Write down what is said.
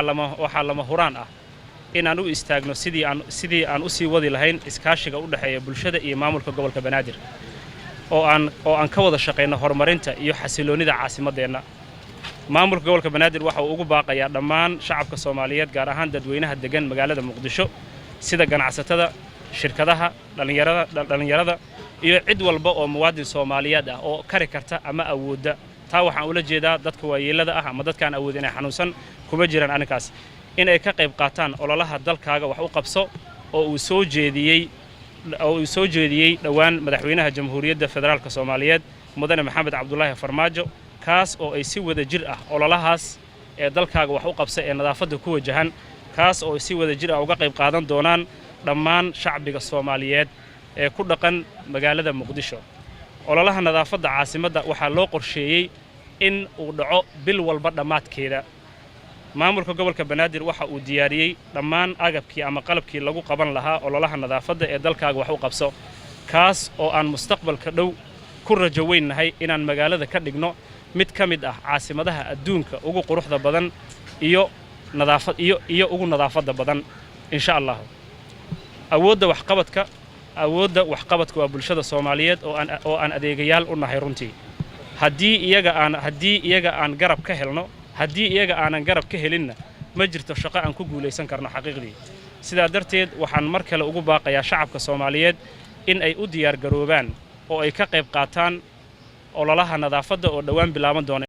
waxaa lama huraan ah inaan u istaagno sidii aan u sii wadi lahayn iskaashiga u dhaxeeya bulshada iyo maamulka gobolka Banaadir oo aan ka wada shaqeyno horumarinta iyo xasiloonida caasimadeenna. maamulka gobolka Banaadir waxa uu ugu baaqayaa dhammaan shacabka Soomaaliyeed gaar ahaan dadweynaha degan magaalada Muqdisho sida ganacsatada, shirkadaha, dhalinyarada iyo cid walba oo muwaadin Soomaaliyeed ah oo kari karta ama awooda. taa waxaan ula jeedaa dadka waayeelada ah ama dadkaan awoodin ay xanuunsan kuma jiraan aninkaas in ay ka qayb qaataan ololaha dalkaaga wax u qabso oo uu soo jeediyey dhawaan madaxweynaha Jamhuuriyadda Federaalka Soomaaliyeed Mudane Maxamed Cabdullaahi Farmaajo kaas oo ay si wada jir ah ololahaas ee dalkaaga wax u qabso ee nadaafadda ku wajahan kaas oo si wada jir ah uga qayb qaadan doonaan dhammaan shacbiga Soomaaliyeed ee ku dhaqan magaalada Muqdisho. ololaha nadaafadda caasimadda waxaa loo qorsheeyey in uu dhaco bil walba dhammaadkeeda. maamulka gobolka Banaadir waxa uu diyaariyey dhammaan agabkii ama qalabkii lagu qaban lahaa ololaha nadaafadda ee dalkaaga wax u qabso kaas oo aan mustaqbalka dhow ku rajo weynahay inaan magaalada ka dhigno mid ka mid ah caasimadaha adduunka ugu quruxda badan iyo ugu nadaafadda badan insha Allah. awoodda waxqabadka waa bulshada Soomaaliyeed oo aan adeegayaal u nahay runtii. haddii iyaga aan garab ka helno haddii iyaga aanan garab ka helinna ma jirto shaqo aan ku guulaysan karno xaqiiqdii. sidaa darteed waxaan mar kale ugu baaqayaa shacabka Soomaaliyeed in ay u diyaar garoobaan oo ay ka qayb qaataan ololaha nadaafadda oo dhawaan bilaaban doona.